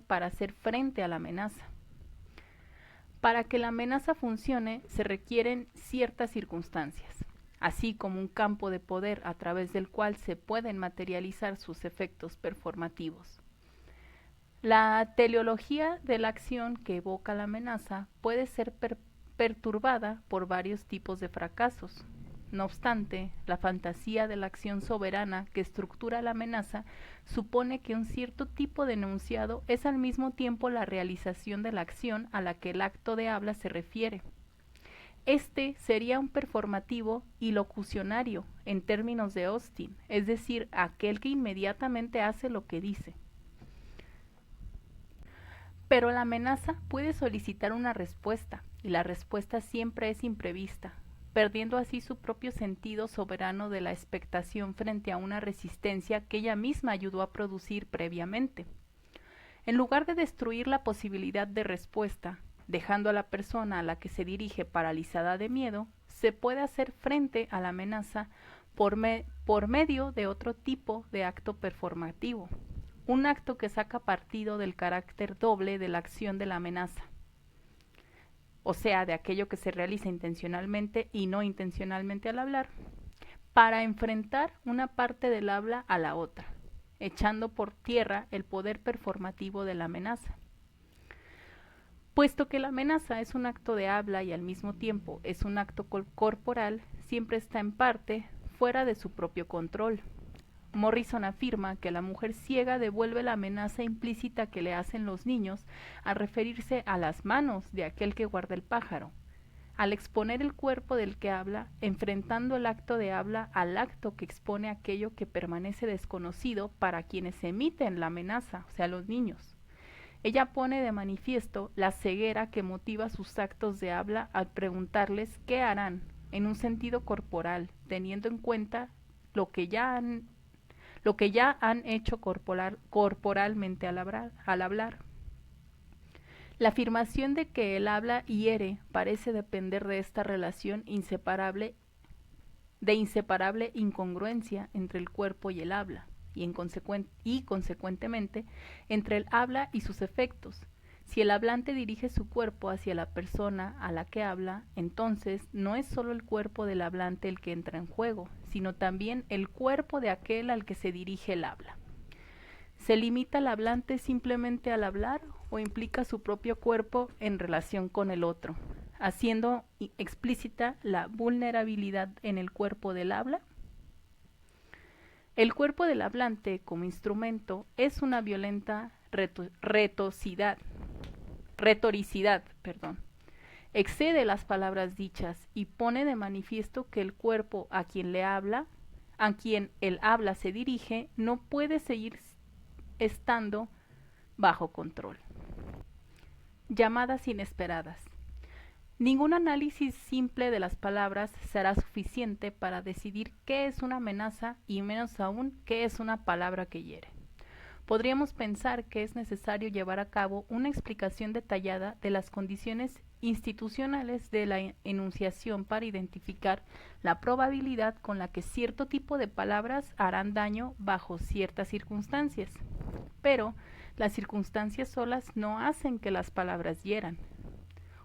para hacer frente a la amenaza. Para que la amenaza funcione se requieren ciertas circunstancias, así como un campo de poder a través del cual se pueden materializar sus efectos performativos. La teleología de la acción que evoca la amenaza puede ser perturbada por varios tipos de fracasos. No obstante, la fantasía de la acción soberana que estructura la amenaza supone que un cierto tipo de enunciado es al mismo tiempo la realización de la acción a la que el acto de habla se refiere. Este sería un performativo y locucionario en términos de Austin, es decir, aquel que inmediatamente hace lo que dice. Pero la amenaza puede solicitar una respuesta, y la respuesta siempre es imprevista, perdiendo así su propio sentido soberano de la expectación frente a una resistencia que ella misma ayudó a producir previamente. En lugar de destruir la posibilidad de respuesta, dejando a la persona a la que se dirige paralizada de miedo, se puede hacer frente a la amenaza por medio de otro tipo de acto performativo, un acto que saca partido del carácter doble de la acción de la amenaza, o sea, de aquello que se realiza intencionalmente y no intencionalmente al hablar, para enfrentar una parte del habla a la otra, echando por tierra el poder performativo de la amenaza. Puesto que la amenaza es un acto de habla y al mismo tiempo es un acto corporal, siempre está en parte fuera de su propio control. Morrison afirma que la mujer ciega devuelve la amenaza implícita que le hacen los niños al referirse a las manos de aquel que guarda el pájaro, al exponer el cuerpo del que habla, enfrentando el acto de habla al acto que expone aquello que permanece desconocido para quienes emiten la amenaza, o sea, los niños. Ella pone de manifiesto la ceguera que motiva sus actos de habla al preguntarles qué harán, en un sentido corporal, teniendo en cuenta lo que ya han hecho corporalmente al hablar. La afirmación de que el habla hiere parece depender de esta relación inseparable incongruencia entre el cuerpo y el habla, y consecuentemente entre el habla y sus efectos. Si el hablante dirige su cuerpo hacia la persona a la que habla, entonces no es solo el cuerpo del hablante el que entra en juego, sino también el cuerpo de aquel al que se dirige el habla. ¿Se limita el hablante simplemente al hablar o implica su propio cuerpo en relación con el otro, haciendo explícita la vulnerabilidad en el cuerpo del habla? El cuerpo del hablante como instrumento es una violenta retoricidad, excede las palabras dichas y pone de manifiesto que el cuerpo a quien el habla se dirige, no puede seguir estando bajo control. Llamadas inesperadas. Ningún análisis simple de las palabras será suficiente para decidir qué es una amenaza y menos aún qué es una palabra que hiere. Podríamos pensar que es necesario llevar a cabo una explicación detallada de las condiciones institucionales de la enunciación para identificar la probabilidad con la que cierto tipo de palabras harán daño bajo ciertas circunstancias. Pero las circunstancias solas no hacen que las palabras hieran.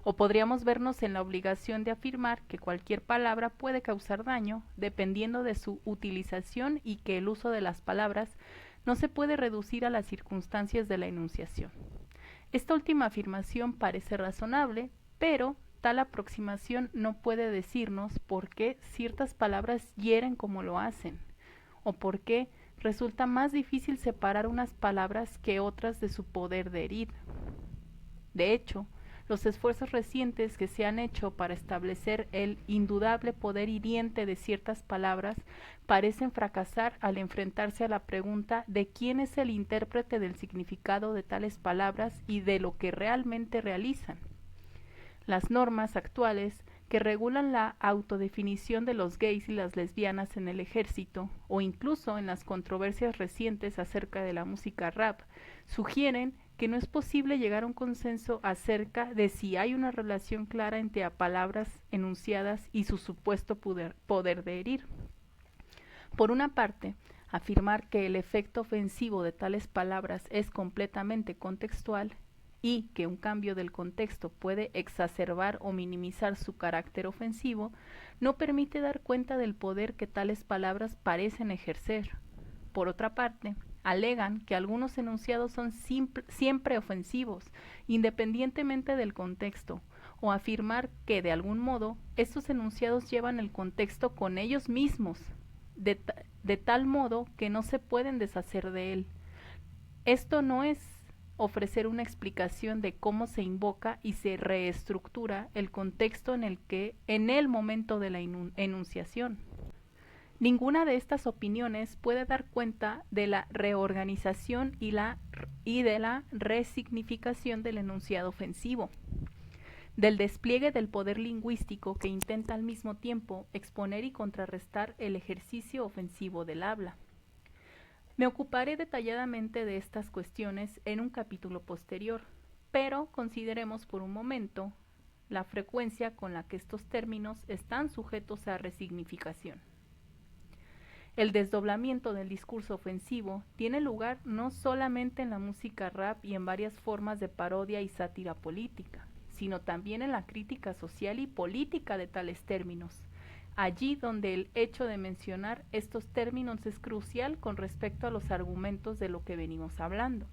O podríamos vernos en la obligación de afirmar que cualquier palabra puede causar daño dependiendo de su utilización y que el uso de las palabras no se puede reducir a las circunstancias de la enunciación. Esta última afirmación parece razonable, pero tal aproximación no puede decirnos por qué ciertas palabras hieren como lo hacen, o por qué resulta más difícil separar unas palabras que otras de su poder de herir. De hecho, los esfuerzos recientes que se han hecho para establecer el indudable poder hiriente de ciertas palabras parecen fracasar al enfrentarse a la pregunta de quién es el intérprete del significado de tales palabras y de lo que realmente realizan. Las normas actuales que regulan la autodefinición de los gays y las lesbianas en el ejército, o incluso en las controversias recientes acerca de la música rap, sugieren que no es posible llegar a un consenso acerca de si hay una relación clara entre palabras enunciadas y su supuesto poder de herir. Por una parte, afirmar que el efecto ofensivo de tales palabras es completamente contextual y que un cambio del contexto puede exacerbar o minimizar su carácter ofensivo, no permite dar cuenta del poder que tales palabras parecen ejercer. Por otra parte, alegan que algunos enunciados son siempre ofensivos, independientemente del contexto, o afirmar que, de algún modo, estos enunciados llevan el contexto con ellos mismos, de tal modo que no se pueden deshacer de él. Esto no es ofrecer una explicación de cómo se invoca y se reestructura el contexto en el momento de la enunciación. Ninguna de estas opiniones puede dar cuenta de la reorganización y de la resignificación del enunciado ofensivo, del despliegue del poder lingüístico que intenta al mismo tiempo exponer y contrarrestar el ejercicio ofensivo del habla. Me ocuparé detalladamente de estas cuestiones en un capítulo posterior, pero consideremos por un momento la frecuencia con la que estos términos están sujetos a resignificación. El desdoblamiento del discurso ofensivo tiene lugar no solamente en la música rap y en varias formas de parodia y sátira política, sino también en la crítica social y política de tales términos, allí donde el hecho de mencionar estos términos es crucial con respecto a los argumentos de lo que venimos hablando.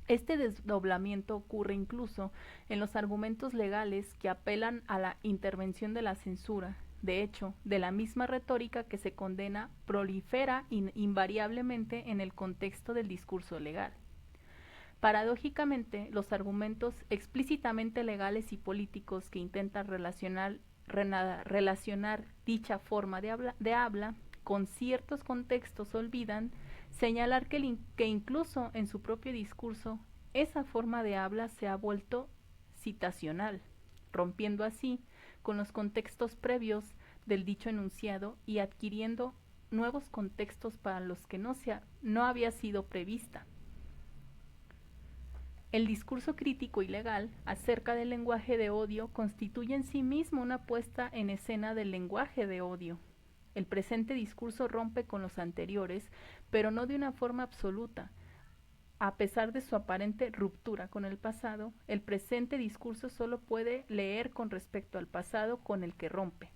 Este desdoblamiento ocurre incluso en los argumentos legales que apelan a la intervención de la censura De hecho, de la misma retórica que se condena prolifera invariablemente en el contexto del discurso legal. Paradójicamente, los argumentos explícitamente legales y políticos que intentan relacionar dicha forma de habla con ciertos contextos olvidan señalar que incluso en su propio discurso esa forma de habla se ha vuelto citacional, rompiendo así con los contextos previos del dicho enunciado y adquiriendo nuevos contextos para los que no había sido prevista. El discurso crítico y legal acerca del lenguaje de odio constituye en sí mismo una puesta en escena del lenguaje de odio. El presente discurso rompe con los anteriores, pero no de una forma absoluta. A pesar de su aparente ruptura con el pasado, el presente discurso solo puede leer con respecto al pasado con el que rompe.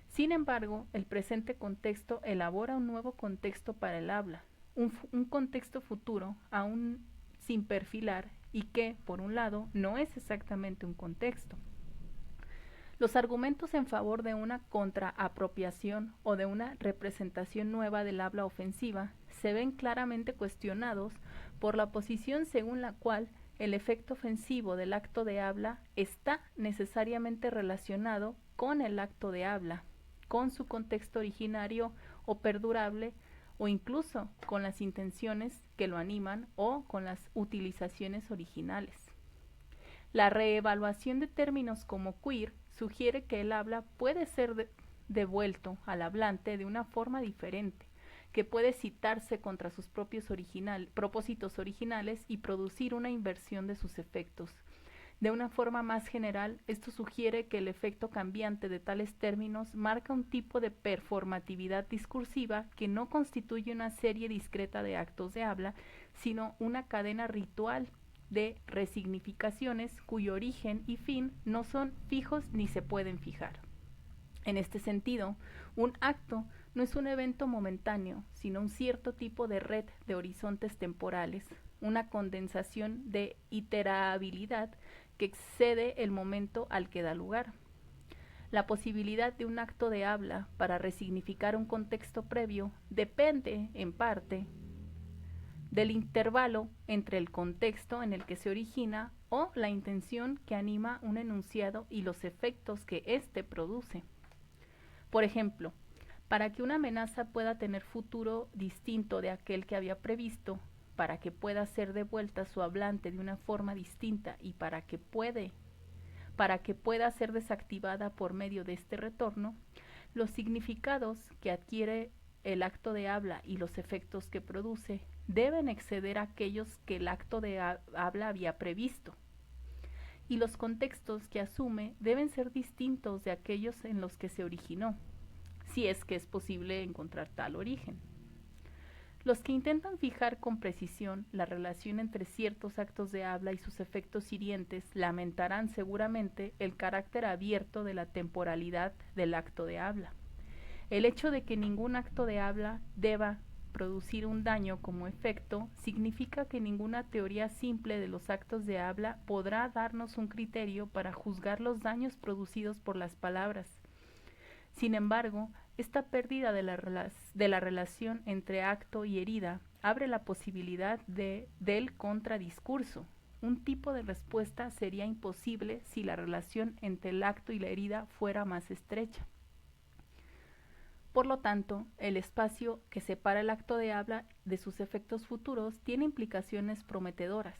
Sin embargo, el presente contexto elabora un nuevo contexto para el habla, un contexto futuro aún sin perfilar y que, por un lado, no es exactamente un contexto. Los argumentos en favor de una contraapropiación o de una representación nueva del habla ofensiva se ven claramente cuestionados por la posición según la cual el efecto ofensivo del acto de habla está necesariamente relacionado con el acto de habla, con su contexto originario o perdurable, o incluso con las intenciones que lo animan o con las utilizaciones originales. La reevaluación de términos como queer sugiere que el habla puede ser devuelto al hablante de una forma diferente, que puede citarse contra sus propios propósitos originales y producir una inversión de sus efectos. De una forma más general, esto sugiere que el efecto cambiante de tales términos marca un tipo de performatividad discursiva que no constituye una serie discreta de actos de habla, sino una cadena ritual de resignificaciones cuyo origen y fin no son fijos ni se pueden fijar. En este sentido, un acto no es un evento momentáneo, sino un cierto tipo de red de horizontes temporales, una condensación de iterabilidad que excede el momento al que da lugar. La posibilidad de un acto de habla para resignificar un contexto previo depende, en parte, del intervalo entre el contexto en el que se origina o la intención que anima un enunciado y los efectos que éste produce. Por ejemplo, para que una amenaza pueda tener futuro distinto de aquel que había previsto, para que pueda ser devuelta a su hablante de una forma distinta y para que pueda ser desactivada por medio de este retorno, los significados que adquiere el acto de habla y los efectos que produce deben exceder a aquellos que el acto de habla había previsto. Y los contextos que asume deben ser distintos de aquellos en los que se originó, si es que es posible encontrar tal origen. Los que intentan fijar con precisión la relación entre ciertos actos de habla y sus efectos hirientes lamentarán seguramente el carácter abierto de la temporalidad del acto de habla. El hecho de que ningún acto de habla deba producir un daño como efecto significa que ninguna teoría simple de los actos de habla podrá darnos un criterio para juzgar los daños producidos por las palabras. Sin embargo, esta pérdida de la relación entre acto y herida abre la posibilidad del contradiscurso. Un tipo de respuesta sería imposible si la relación entre el acto y la herida fuera más estrecha. Por lo tanto, el espacio que separa el acto de habla de sus efectos futuros tiene implicaciones prometedoras.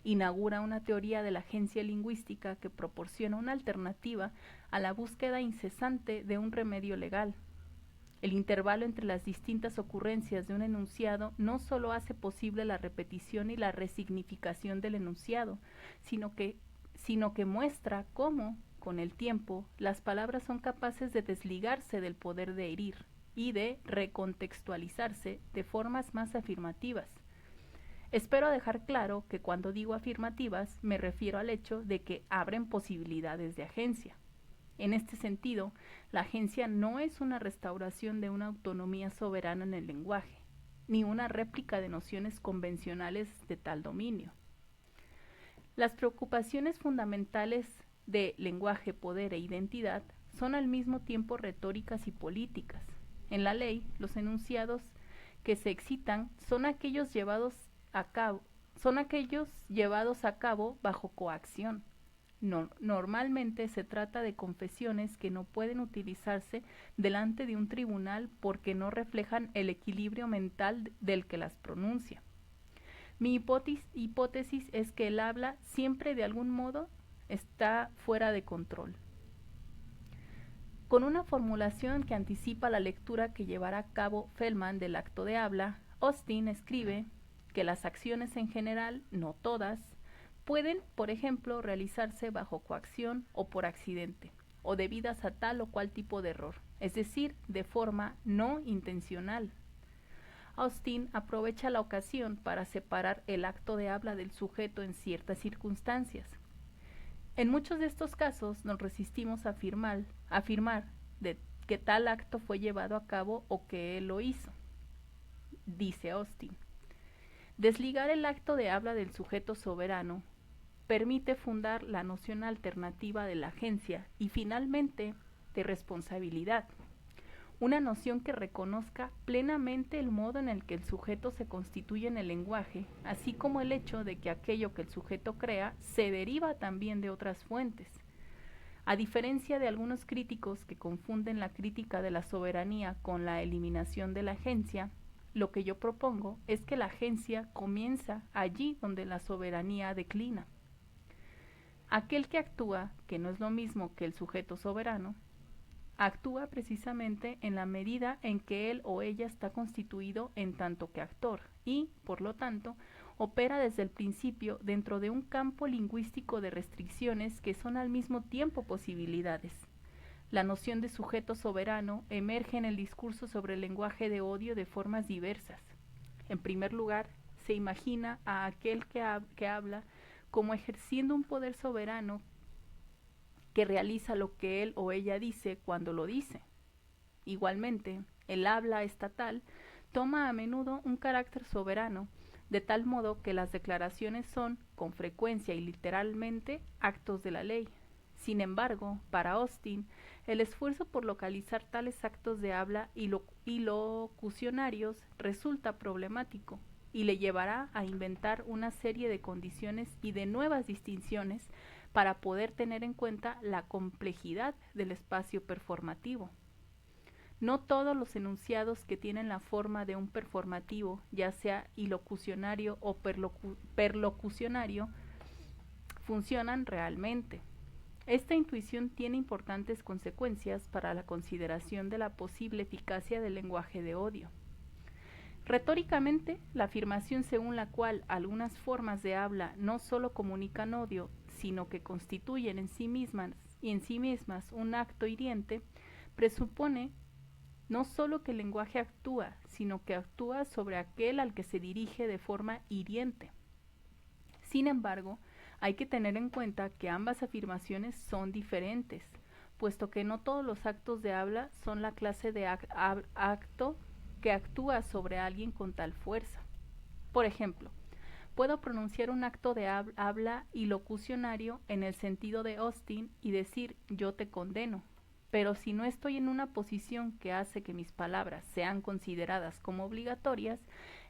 Inaugura una teoría de la agencia lingüística que proporciona una alternativa a la búsqueda incesante de un remedio legal. El intervalo entre las distintas ocurrencias de un enunciado no solo hace posible la repetición y la resignificación del enunciado, sino que muestra cómo, con el tiempo, las palabras son capaces de desligarse del poder de herir y de recontextualizarse de formas más afirmativas. Espero dejar claro que cuando digo afirmativas me refiero al hecho de que abren posibilidades de agencia. En este sentido, la agencia no es una restauración de una autonomía soberana en el lenguaje, ni una réplica de nociones convencionales de tal dominio. Las preocupaciones fundamentales de lenguaje, poder e identidad son al mismo tiempo retóricas y políticas. En la ley, los enunciados que se excitan son aquellos llevados a cabo bajo coacción. Normalmente se trata de confesiones que no pueden utilizarse delante de un tribunal porque no reflejan el equilibrio mental del que las pronuncia. Mi hipótesis es que el habla siempre de algún modo está fuera de control. Con una formulación que anticipa la lectura que llevará a cabo Feldman del acto de habla, Austin escribe que las acciones en general, no todas, pueden, por ejemplo, realizarse bajo coacción o por accidente, o debidas a tal o cual tipo de error, es decir, de forma no intencional. Austin aprovecha la ocasión para separar el acto de habla del sujeto en ciertas circunstancias. En muchos de estos casos nos resistimos a afirmar que tal acto fue llevado a cabo o que él lo hizo, dice Austin. Desligar el acto de habla del sujeto soberano permite fundar la noción alternativa de la agencia y finalmente de responsabilidad, una noción que reconozca plenamente el modo en el que el sujeto se constituye en el lenguaje, así como el hecho de que aquello que el sujeto crea se deriva también de otras fuentes. A diferencia de algunos críticos que confunden la crítica de la soberanía con la eliminación de la agencia, lo que yo propongo es que la agencia comienza allí donde la soberanía declina. Aquel que actúa, que no es lo mismo que el sujeto soberano, actúa precisamente en la medida en que él o ella está constituido en tanto que actor y, por lo tanto, opera desde el principio dentro de un campo lingüístico de restricciones que son al mismo tiempo posibilidades. La noción de sujeto soberano emerge en el discurso sobre el lenguaje de odio de formas diversas. En primer lugar, se imagina a aquel que habla como ejerciendo un poder soberano que realiza lo que él o ella dice cuando lo dice. Igualmente, el habla estatal toma a menudo un carácter soberano, de tal modo que las declaraciones son, con frecuencia y literalmente, actos de la ley. Sin embargo, para Austin, el esfuerzo por localizar tales actos de habla y locucionarios resulta problemático y le llevará a inventar una serie de condiciones y de nuevas distinciones para poder tener en cuenta la complejidad del espacio performativo. No todos los enunciados que tienen la forma de un performativo, ya sea ilocucionario o perlocucionario, funcionan realmente. Esta intuición tiene importantes consecuencias para la consideración de la posible eficacia del lenguaje de odio. Retóricamente, la afirmación según la cual algunas formas de habla no solo comunican odio, sino que constituyen en sí mismas un acto hiriente, presupone no solo que el lenguaje actúa, sino que actúa sobre aquel al que se dirige de forma hiriente. Sin embargo, hay que tener en cuenta que ambas afirmaciones son diferentes, puesto que no todos los actos de habla son la clase de acto que actúa sobre alguien con tal fuerza. Por ejemplo, puedo pronunciar un acto de habla ilocucionario en el sentido de Austin y decir yo te condeno, pero si no estoy en una posición que hace que mis palabras sean consideradas como obligatorias,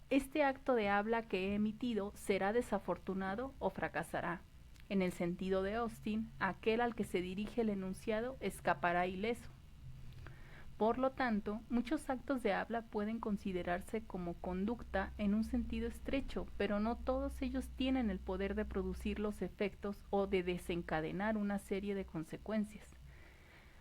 este acto de habla que he emitido será desafortunado o fracasará. En el sentido de Austin, aquel al que se dirige el enunciado escapará ileso. Por lo tanto, muchos actos de habla pueden considerarse como conducta en un sentido estrecho, pero no todos ellos tienen el poder de producir los efectos o de desencadenar una serie de consecuencias.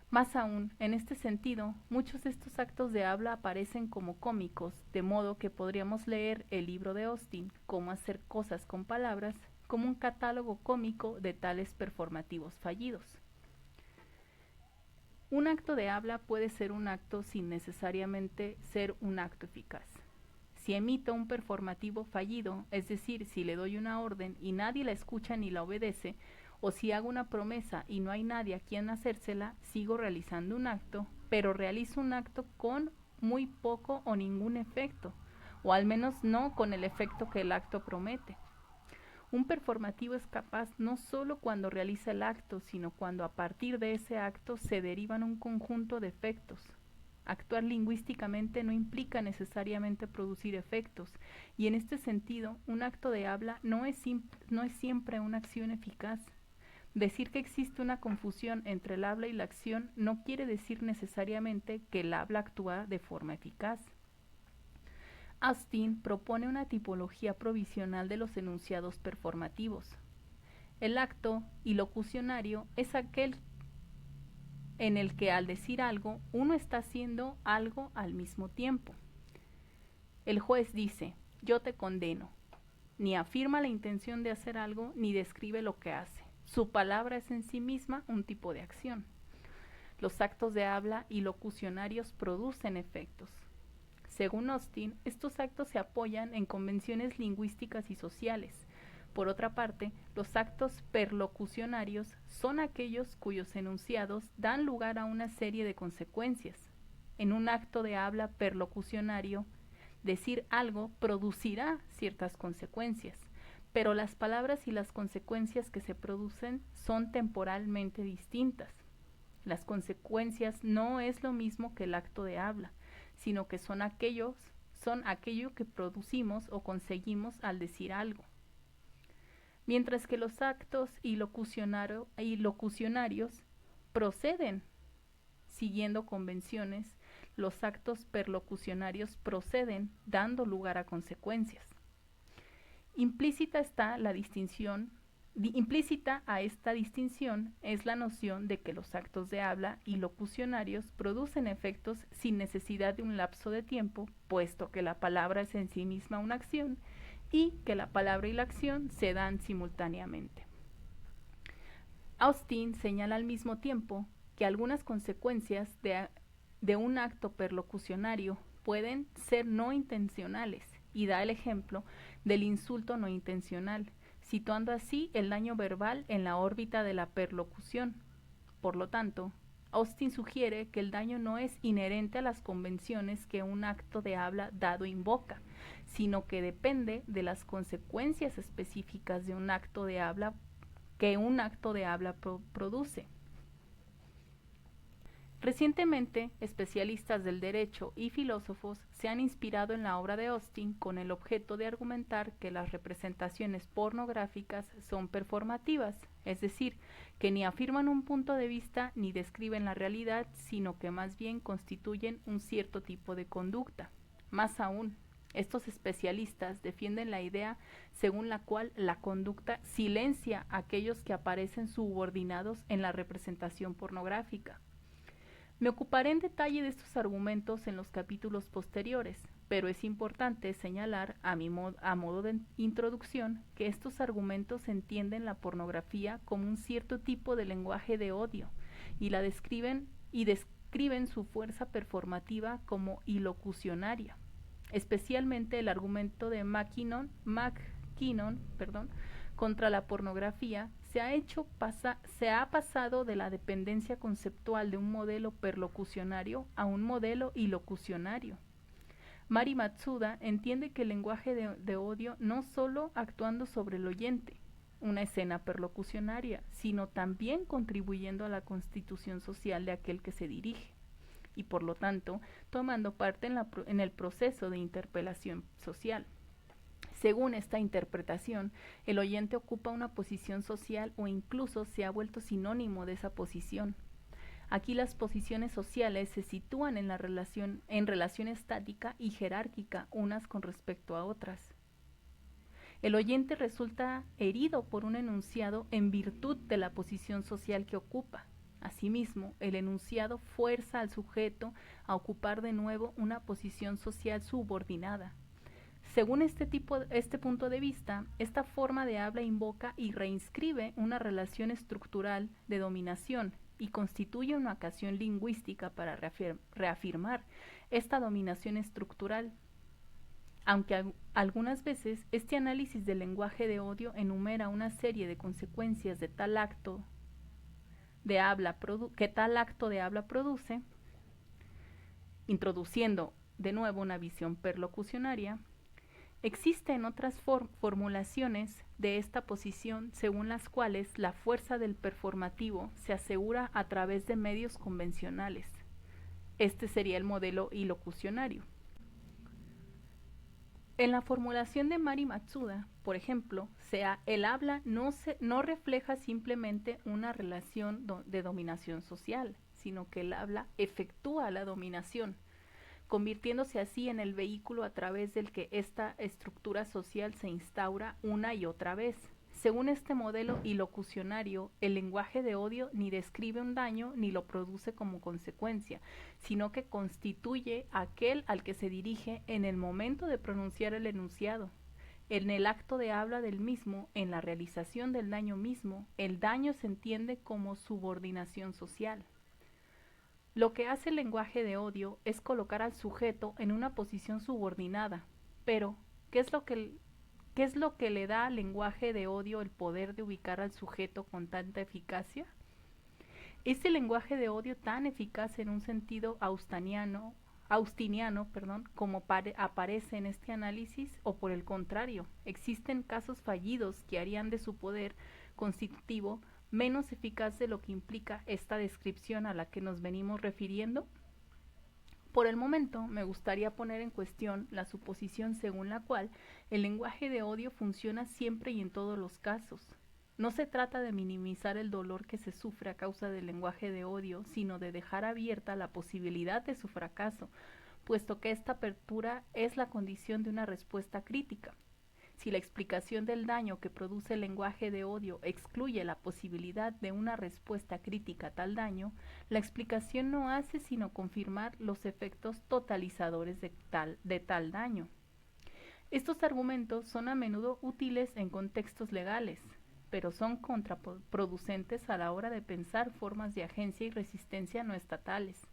Más aún, en este sentido, muchos de estos actos de habla aparecen como cómicos, de modo que podríamos leer el libro de Austin, Cómo hacer cosas con palabras, como un catálogo cómico de tales performativos fallidos. Un acto de habla puede ser un acto sin necesariamente ser un acto eficaz. Si emito un performativo fallido, es decir, si le doy una orden y nadie la escucha ni la obedece, o si hago una promesa y no hay nadie a quien hacérsela, sigo realizando un acto, pero realizo un acto con muy poco o ningún efecto, o al menos no con el efecto que el acto promete. Un performativo es capaz no solo cuando realiza el acto, sino cuando a partir de ese acto se derivan un conjunto de efectos. Actuar lingüísticamente no implica necesariamente producir efectos, y en este sentido, un acto de habla no es siempre una acción eficaz. Decir que existe una confusión entre el habla y la acción no quiere decir necesariamente que el habla actúa de forma eficaz. Austin propone una tipología provisional de los enunciados performativos. El acto ilocucionario es aquel en el que al decir algo, uno está haciendo algo al mismo tiempo. El juez dice, yo te condeno. Ni afirma la intención de hacer algo, ni describe lo que hace. Su palabra es en sí misma un tipo de acción. Los actos de habla ilocucionarios producen efectos. Según Austin, estos actos se apoyan en convenciones lingüísticas y sociales. Por otra parte, los actos perlocucionarios son aquellos cuyos enunciados dan lugar a una serie de consecuencias. En un acto de habla perlocucionario, decir algo producirá ciertas consecuencias, pero las palabras y las consecuencias que se producen son temporalmente distintas. Las consecuencias no es lo mismo que el acto de habla, sino que son aquello que producimos o conseguimos al decir algo. Mientras que los actos ilocucionarios proceden siguiendo convenciones, los actos perlocucionarios proceden dando lugar a consecuencias. Implícita a esta distinción es la noción de que los actos de habla ilocucionarios producen efectos sin necesidad de un lapso de tiempo, puesto que la palabra es en sí misma una acción y que la palabra y la acción se dan simultáneamente. Austin señala al mismo tiempo que algunas consecuencias de un acto perlocucionario pueden ser no intencionales y da el ejemplo del insulto no intencional, situando así el daño verbal en la órbita de la perlocución. Por lo tanto, Austin sugiere que el daño no es inherente a las convenciones que un acto de habla dado invoca, sino que depende de las consecuencias específicas de un acto de habla que un acto de habla produce. Recientemente, especialistas del derecho y filósofos se han inspirado en la obra de Austin con el objeto de argumentar que las representaciones pornográficas son performativas, es decir, que ni afirman un punto de vista ni describen la realidad, sino que más bien constituyen un cierto tipo de conducta. Más aún, estos especialistas defienden la idea según la cual la conducta silencia a aquellos que aparecen subordinados en la representación pornográfica. Me ocuparé en detalle de estos argumentos en los capítulos posteriores, pero es importante señalar, a modo de introducción, que estos argumentos entienden la pornografía como un cierto tipo de lenguaje de odio y describen su fuerza performativa como ilocucionaria. Especialmente el argumento de McKinnon, contra la pornografía se ha pasado de la dependencia conceptual de un modelo perlocucionario a un modelo ilocucionario. Mari Matsuda entiende que el lenguaje de odio no solo actuando sobre el oyente, una escena perlocucionaria, sino también contribuyendo a la constitución social de aquel que se dirige y por lo tanto tomando parte en el proceso de interpelación social. Según esta interpretación, el oyente ocupa una posición social o incluso se ha vuelto sinónimo de esa posición. Aquí las posiciones sociales se sitúan en relación estática y jerárquica unas con respecto a otras. El oyente resulta herido por un enunciado en virtud de la posición social que ocupa. Asimismo, el enunciado fuerza al sujeto a ocupar de nuevo una posición social subordinada. Según este punto de vista, esta forma de habla invoca y reinscribe una relación estructural de dominación y constituye una ocasión lingüística para reafirmar esta dominación estructural. Aunque algunas veces este análisis del lenguaje de odio enumera una serie de consecuencias de tal acto de habla produce, introduciendo de nuevo una visión perlocucionaria, Existen otras formulaciones de esta posición según las cuales la fuerza del performativo se asegura a través de medios convencionales. Este sería el modelo ilocucionario. En la formulación de Mari Matsuda, por ejemplo, el habla no refleja simplemente una relación de dominación social, sino que el habla efectúa la dominación, convirtiéndose así en el vehículo a través del que esta estructura social se instaura una y otra vez. Según este modelo ilocucionario, el lenguaje de odio ni describe un daño ni lo produce como consecuencia, sino que constituye aquel al que se dirige en el momento de pronunciar el enunciado. En el acto de habla del mismo, en la realización del daño mismo, el daño se entiende como subordinación social. Lo que hace el lenguaje de odio es colocar al sujeto en una posición subordinada. Pero, ¿qué es lo que le da al lenguaje de odio el poder de ubicar al sujeto con tanta eficacia? ¿Es el lenguaje de odio tan eficaz en un sentido austiniano, como aparece en este análisis, o por el contrario, existen casos fallidos que harían de su poder constitutivo menos eficaz de lo que implica esta descripción a la que nos venimos refiriendo? Por el momento, me gustaría poner en cuestión la suposición según la cual el lenguaje de odio funciona siempre y en todos los casos. No se trata de minimizar el dolor que se sufre a causa del lenguaje de odio, sino de dejar abierta la posibilidad de su fracaso, puesto que esta apertura es la condición de una respuesta crítica. Si la explicación del daño que produce el lenguaje de odio excluye la posibilidad de una respuesta crítica a tal daño, la explicación no hace sino confirmar los efectos totalizadores de tal daño. Estos argumentos son a menudo útiles en contextos legales, pero son contraproducentes a la hora de pensar formas de agencia y resistencia no estatales.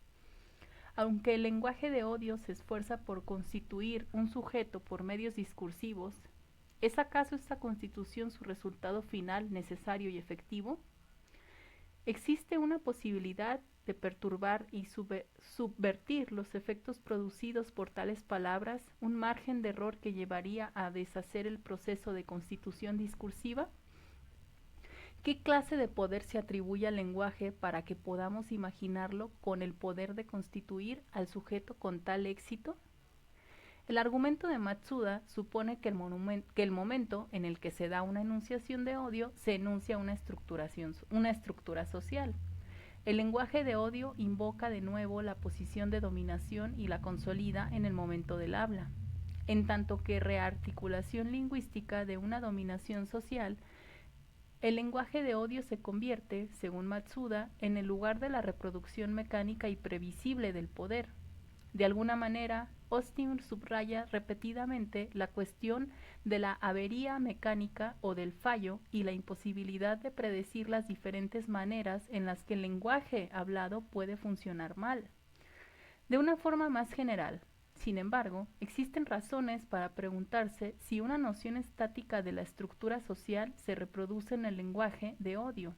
Aunque el lenguaje de odio se esfuerza por constituir un sujeto por medios discursivos, ¿es acaso esta constitución su resultado final necesario y efectivo? ¿Existe una posibilidad de perturbar y subvertir los efectos producidos por tales palabras, un margen de error que llevaría a deshacer el proceso de constitución discursiva? ¿Qué clase de poder se atribuye al lenguaje para que podamos imaginarlo con el poder de constituir al sujeto con tal éxito? El argumento de Matsuda supone que el momento en el que se da una enunciación de odio se enuncia una estructura social. El lenguaje de odio invoca de nuevo la posición de dominación y la consolida en el momento del habla, en tanto que rearticulación lingüística de una dominación social. El lenguaje de odio se convierte, según Matsuda, en el lugar de la reproducción mecánica y previsible del poder. De alguna manera, Austin subraya repetidamente la cuestión de la avería mecánica o del fallo y la imposibilidad de predecir las diferentes maneras en las que el lenguaje hablado puede funcionar mal. De una forma más general, sin embargo, existen razones para preguntarse si una noción estática de la estructura social se reproduce en el lenguaje de odio,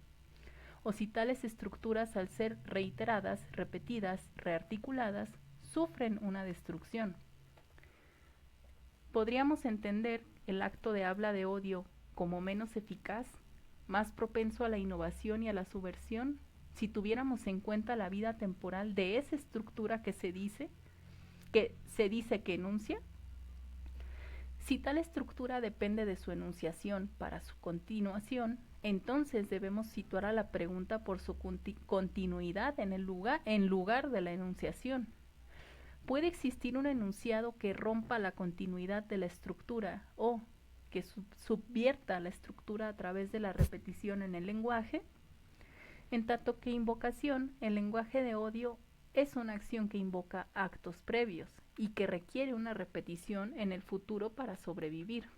o si tales estructuras, al ser reiteradas, repetidas, rearticuladas, sufren una destrucción. ¿Podríamos entender el acto de habla de odio como menos eficaz, más propenso a la innovación y a la subversión, si tuviéramos en cuenta la vida temporal de esa estructura que se dice que enuncia? Si tal estructura depende de su enunciación para su continuación, entonces debemos situar a la pregunta por su continuidad en lugar de la enunciación. ¿Puede existir un enunciado que rompa la continuidad de la estructura o que subvierta la estructura a través de la repetición en el lenguaje? En tanto que invocación, el lenguaje de odio es una acción que invoca actos previos y que requiere una repetición en el futuro para sobrevivir.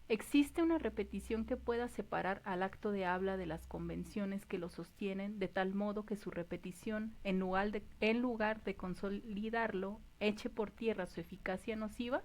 ¿Existe una repetición que pueda separar al acto de habla de las convenciones que lo sostienen, de tal modo que su repetición, en lugar de consolidarlo, eche por tierra su eficacia nociva?